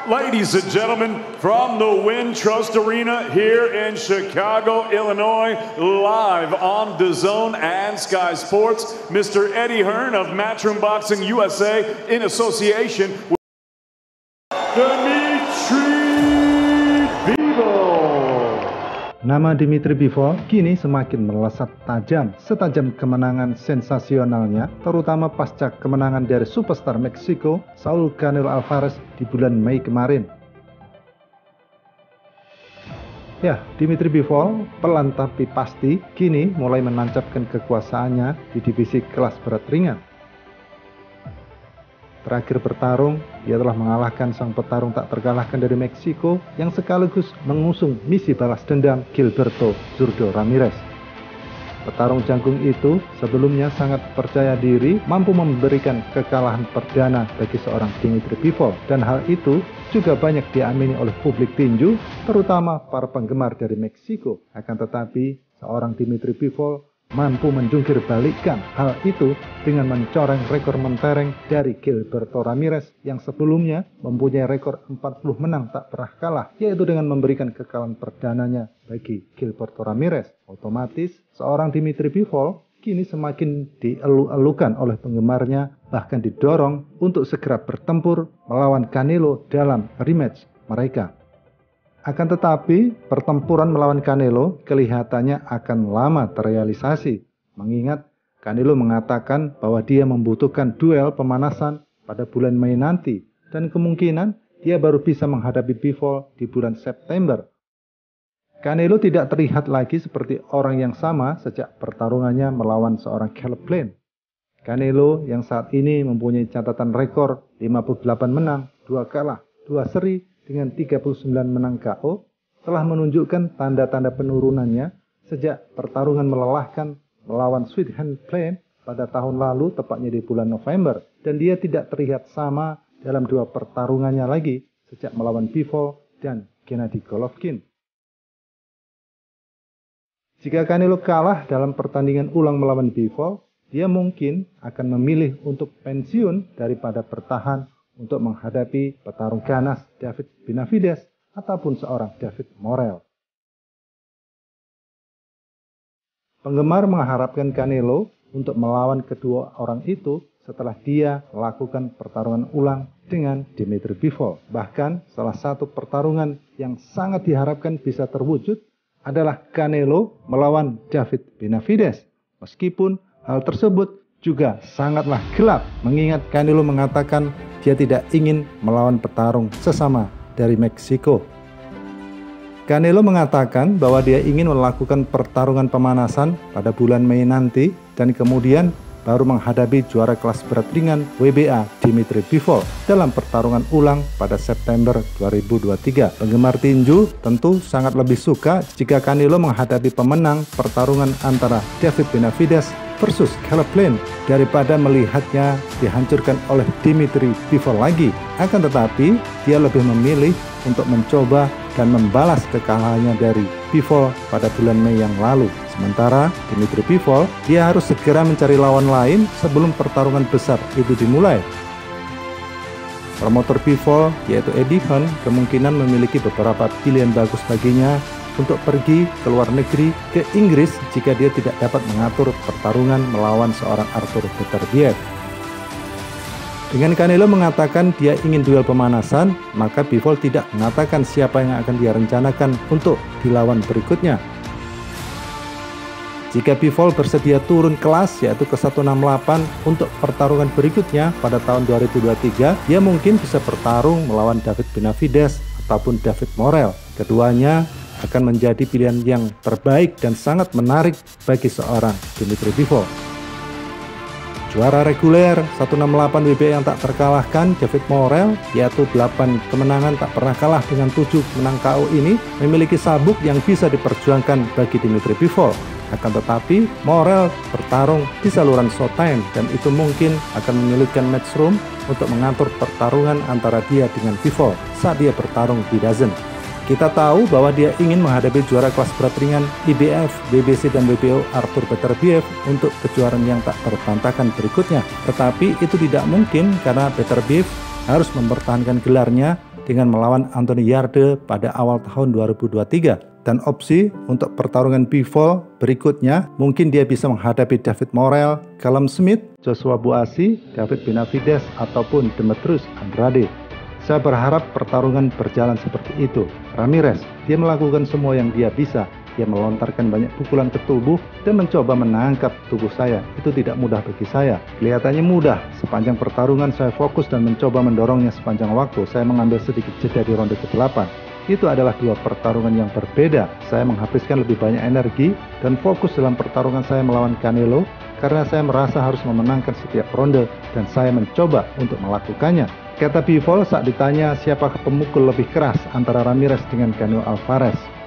Ladies and gentlemen, from the Wintrust Arena here in Chicago, Illinois, live on DAZN and Sky Sports, Mr. Eddie Hearn of Matchroom Boxing USA in association with Dimitri Bivol. Nama Dimitri Bivol kini semakin melesat tajam setajam kemenangan sensasionalnya, terutama pasca kemenangan dari superstar Meksiko Saul Canelo Alvarez di bulan Mei kemarin. Ya, Dimitri Bivol pelan tapi pasti kini mulai menancapkan kekuasaannya di divisi kelas berat ringan. Terakhir bertarung, ia telah mengalahkan sang petarung tak terkalahkan dari Meksiko yang sekaligus mengusung misi balas dendam Gilberto Zurdo Ramirez. Petarung jangkung itu sebelumnya sangat percaya diri mampu memberikan kekalahan perdana bagi seorang Dimitri Bivol, dan hal itu juga banyak diamini oleh publik tinju, terutama para penggemar dari Meksiko. Akan tetapi, seorang Dimitri Bivol mampu menjungkir balikkan hal itu dengan mencoreng rekor mentereng dari Gilberto Ramirez yang sebelumnya mempunyai rekor 40 menang tak pernah kalah, yaitu dengan memberikan kekalahan perdananya bagi Gilberto Ramirez. Otomatis seorang Dimitri Bivol kini semakin dielu-elukan oleh penggemarnya, bahkan didorong untuk segera bertempur melawan Canelo dalam rematch mereka. Akan tetapi, pertempuran melawan Canelo kelihatannya akan lama terrealisasi, mengingat Canelo mengatakan bahwa dia membutuhkan duel pemanasan pada bulan Mei nanti, dan kemungkinan dia baru bisa menghadapi Bivol di bulan September. Canelo tidak terlihat lagi seperti orang yang sama sejak pertarungannya melawan seorang Caleb Plant. Canelo yang saat ini mempunyai catatan rekor 58 menang, 2 kalah, 2 seri, dengan 39 menang KO, telah menunjukkan tanda-tanda penurunannya sejak pertarungan melelahkan melawan Sweet Hand Plant pada tahun lalu, tepatnya di bulan November, dan dia tidak terlihat sama dalam 2 pertarungannya lagi sejak melawan Bivol dan Gennady Golovkin. Jika Canelo kalah dalam pertandingan ulang melawan Bivol, dia mungkin akan memilih untuk pensiun daripada bertahan untuk menghadapi petarung ganas David Benavidez ataupun seorang David Morrell. Penggemar mengharapkan Canelo untuk melawan kedua orang itu setelah dia melakukan pertarungan ulang dengan Dimitri Bivol. Bahkan salah satu pertarungan yang sangat diharapkan bisa terwujud adalah Canelo melawan David Benavidez. Meskipun hal tersebut juga sangatlah gelap, mengingat Canelo mengatakan dia tidak ingin melawan petarung sesama dari Meksiko. Canelo mengatakan bahwa dia ingin melakukan pertarungan pemanasan pada bulan Mei nanti dan kemudian baru menghadapi juara kelas berat ringan WBA Dimitri Bivol dalam pertarungan ulang pada September 2023. Penggemar tinju tentu sangat lebih suka jika Canelo menghadapi pemenang pertarungan antara David Benavidez versus Caleb Plant daripada melihatnya dihancurkan oleh Dimitri Bivol lagi. Akan tetapi, dia lebih memilih untuk mencoba dan membalas kekalahannya dari Bivol pada bulan Mei yang lalu. Sementara Dimitri Bivol, dia harus segera mencari lawan lain sebelum pertarungan besar itu dimulai. Promotor Bivol, yaitu Eddie Hearn, kemungkinan memiliki beberapa pilihan bagus baginya untuk pergi ke luar negeri ke Inggris jika dia tidak dapat mengatur pertarungan melawan seorang Artur Beterbiev. Dengan Canelo mengatakan dia ingin duel pemanasan, maka Bivol tidak mengatakan siapa yang akan dia rencanakan untuk dilawan berikutnya. Jika Bivol bersedia turun kelas yaitu ke 168 untuk pertarungan berikutnya pada tahun 2023, dia mungkin bisa bertarung melawan David Benavidez ataupun David Morrell. Keduanya akan menjadi pilihan yang terbaik dan sangat menarik bagi seorang Dimitri Bivol. Juara reguler 168 WBA yang tak terkalahkan David Morrell, yaitu 8 kemenangan tak pernah kalah dengan 7 menang KO ini, memiliki sabuk yang bisa diperjuangkan bagi Dimitri Bivol. Akan tetapi, Morrell bertarung di saluran Showtime dan itu mungkin akan menyulitkan Matchroom untuk mengatur pertarungan antara dia dengan Bivol saat dia bertarung di DAZN. Kita tahu bahwa dia ingin menghadapi juara kelas berat ringan IBF, WBC, dan WBO Artur Beterbiev untuk kejuaraan yang tak terbantahkan berikutnya. Tetapi itu tidak mungkin karena Beterbiev harus mempertahankan gelarnya dengan melawan Anthony Yarde pada awal tahun 2023. Dan opsi untuk pertarungan Bivol berikutnya, mungkin dia bisa menghadapi David Morrell, Callum Smith, Joshua Buatsi, David Benavides, ataupun Demetrius Andrade. Saya berharap pertarungan berjalan seperti itu. Ramirez, dia melakukan semua yang dia bisa. Dia melontarkan banyak pukulan ke tubuh dan mencoba menangkap tubuh saya. Itu tidak mudah bagi saya. Kelihatannya mudah. Sepanjang pertarungan saya fokus dan mencoba mendorongnya sepanjang waktu. Saya mengambil sedikit jeda di ronde ke-8. Itu adalah dua pertarungan yang berbeda. Saya menghabiskan lebih banyak energi dan fokus dalam pertarungan saya melawan Canelo karena saya merasa harus memenangkan setiap ronde dan saya mencoba untuk melakukannya. Kata Bivol saat ditanya siapakah pemukul lebih keras antara Ramirez dengan Canelo Alvarez.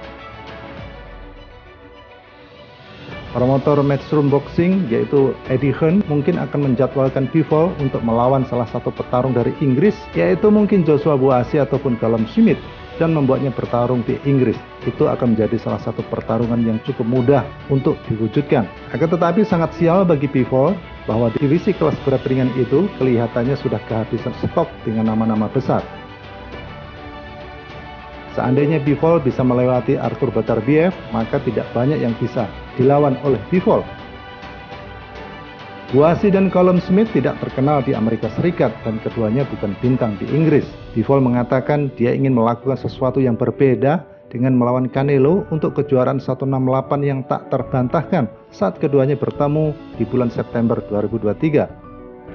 Promotor Matchroom Boxing yaitu Eddie Hearn mungkin akan menjadwalkan Bivol untuk melawan salah satu petarung dari Inggris, yaitu mungkin Joshua Buatsi ataupun Callum Smith, dan membuatnya bertarung di Inggris. Itu akan menjadi salah satu pertarungan yang cukup mudah untuk diwujudkan. Akan tetapi sangat sial bagi Bivol bahwa divisi kelas berat ringan itu kelihatannya sudah kehabisan stok dengan nama-nama besar. Seandainya Bivol bisa melewati Artur Beterbiev, maka tidak banyak yang bisa dilawan oleh Bivol. Buatsi dan Callum Smith tidak terkenal di Amerika Serikat dan keduanya bukan bintang di Inggris. Bivol mengatakan dia ingin melakukan sesuatu yang berbeda dengan melawan Canelo untuk kejuaraan 168 yang tak terbantahkan saat keduanya bertemu di bulan September 2023.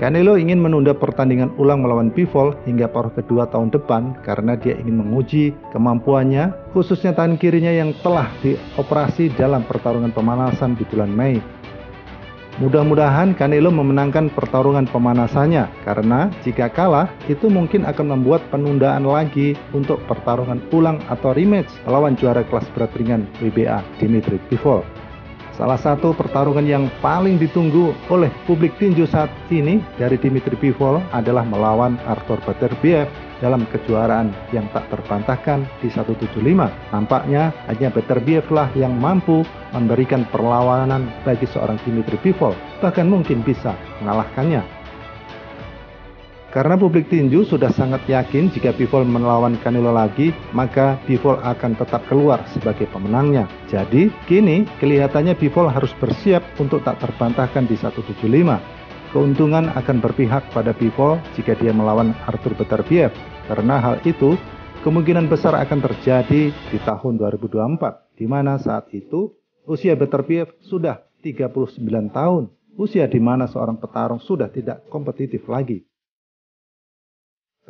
Canelo ingin menunda pertandingan ulang melawan Bivol hingga paruh kedua tahun depan karena dia ingin menguji kemampuannya, khususnya tangan kirinya yang telah dioperasi dalam pertarungan pemanasan di bulan Mei. Mudah-mudahan Canelo memenangkan pertarungan pemanasannya karena jika kalah itu mungkin akan membuat penundaan lagi untuk pertarungan ulang atau rematch melawan juara kelas berat ringan WBA Dimitri Bivol. Salah satu pertarungan yang paling ditunggu oleh publik tinju saat ini dari Dimitri Bivol adalah melawan Artur Beterbiev dalam kejuaraan yang tak terbantahkan di 175. Nampaknya hanya Beterbiev lah yang mampu memberikan perlawanan bagi seorang Dimitri Bivol, bahkan mungkin bisa mengalahkannya. Karena publik tinju sudah sangat yakin jika Bivol melawan Canelo lagi, maka Bivol akan tetap keluar sebagai pemenangnya. Jadi, kini kelihatannya Bivol harus bersiap untuk tak terbantahkan di 175. Keuntungan akan berpihak pada Bivol jika dia melawan Artur Beterbiev, karena hal itu kemungkinan besar akan terjadi di tahun 2024, di mana saat itu usia Beterbiev sudah 39 tahun, usia di mana seorang petarung sudah tidak kompetitif lagi.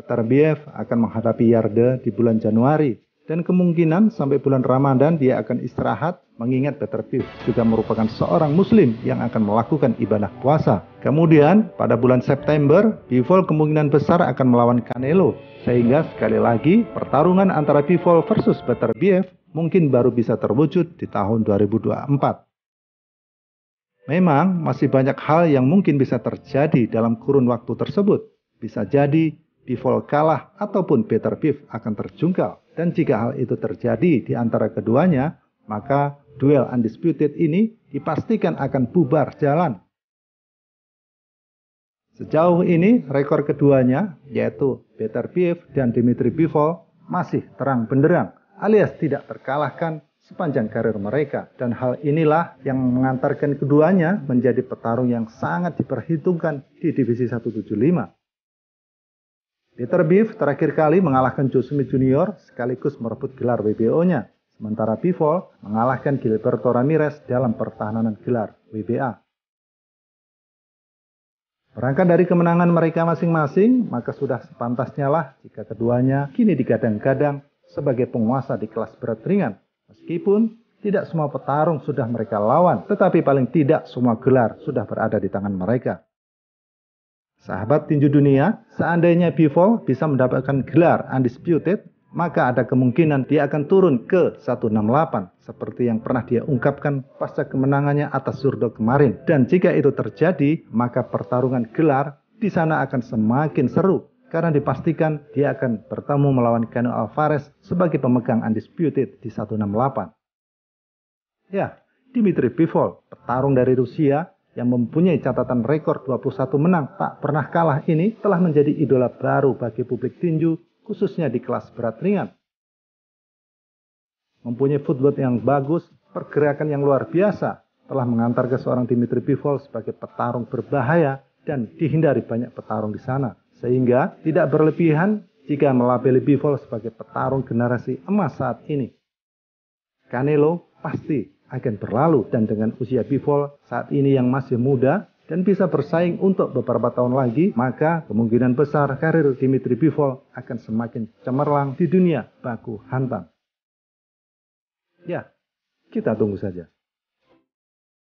Beterbiev akan menghadapi Yarde di bulan Januari dan kemungkinan sampai bulan Ramadan dia akan istirahat mengingat Beterbiev juga merupakan seorang muslim yang akan melakukan ibadah puasa. Kemudian pada bulan September Bivol kemungkinan besar akan melawan Canelo sehingga sekali lagi pertarungan antara Bivol versus Beterbiev mungkin baru bisa terwujud di tahun 2024. Memang masih banyak hal yang mungkin bisa terjadi dalam kurun waktu tersebut. Bisa jadi Bivol kalah ataupun Beterbiev akan terjungkal. Dan jika hal itu terjadi di antara keduanya, maka duel undisputed ini dipastikan akan bubar jalan. Sejauh ini rekor keduanya yaitu Beterbiev dan Dimitri Bivol masih terang benderang alias tidak terkalahkan sepanjang karir mereka. Dan hal inilah yang mengantarkan keduanya menjadi petarung yang sangat diperhitungkan di divisi 175. Beterbiev terakhir kali mengalahkan Joe Smith Jr. sekaligus merebut gelar WBO-nya. Sementara Bivol mengalahkan Gilberto Ramirez dalam pertahanan gelar WBA. Berangkat dari kemenangan mereka masing-masing, maka sudah sepantasnya lah jika keduanya kini digadang-gadang sebagai penguasa di kelas berat ringan. Meskipun tidak semua petarung sudah mereka lawan, tetapi paling tidak semua gelar sudah berada di tangan mereka. Sahabat tinju dunia, seandainya Bivol bisa mendapatkan gelar undisputed, maka ada kemungkinan dia akan turun ke 168 seperti yang pernah dia ungkapkan pasca kemenangannya atas Zurdo kemarin. Dan jika itu terjadi, maka pertarungan gelar di sana akan semakin seru karena dipastikan dia akan bertemu melawan Canelo Alvarez sebagai pemegang undisputed di 168. Ya, Dimitri Bivol, petarung dari Rusia yang mempunyai catatan rekor 21 menang tak pernah kalah ini telah menjadi idola baru bagi publik tinju khususnya di kelas berat ringan. Mempunyai footwork yang bagus, pergerakan yang luar biasa, telah mengantar ke seorang Dimitri Bivol sebagai petarung berbahaya dan dihindari banyak petarung di sana. Sehingga tidak berlebihan jika melabeli Bivol sebagai petarung generasi emas saat ini. Canelo pasti akan berlalu, dan dengan usia Bivol saat ini yang masih muda dan bisa bersaing untuk beberapa tahun lagi, maka kemungkinan besar karir Dimitri Bivol akan semakin cemerlang di dunia baku hantam. Ya, kita tunggu saja.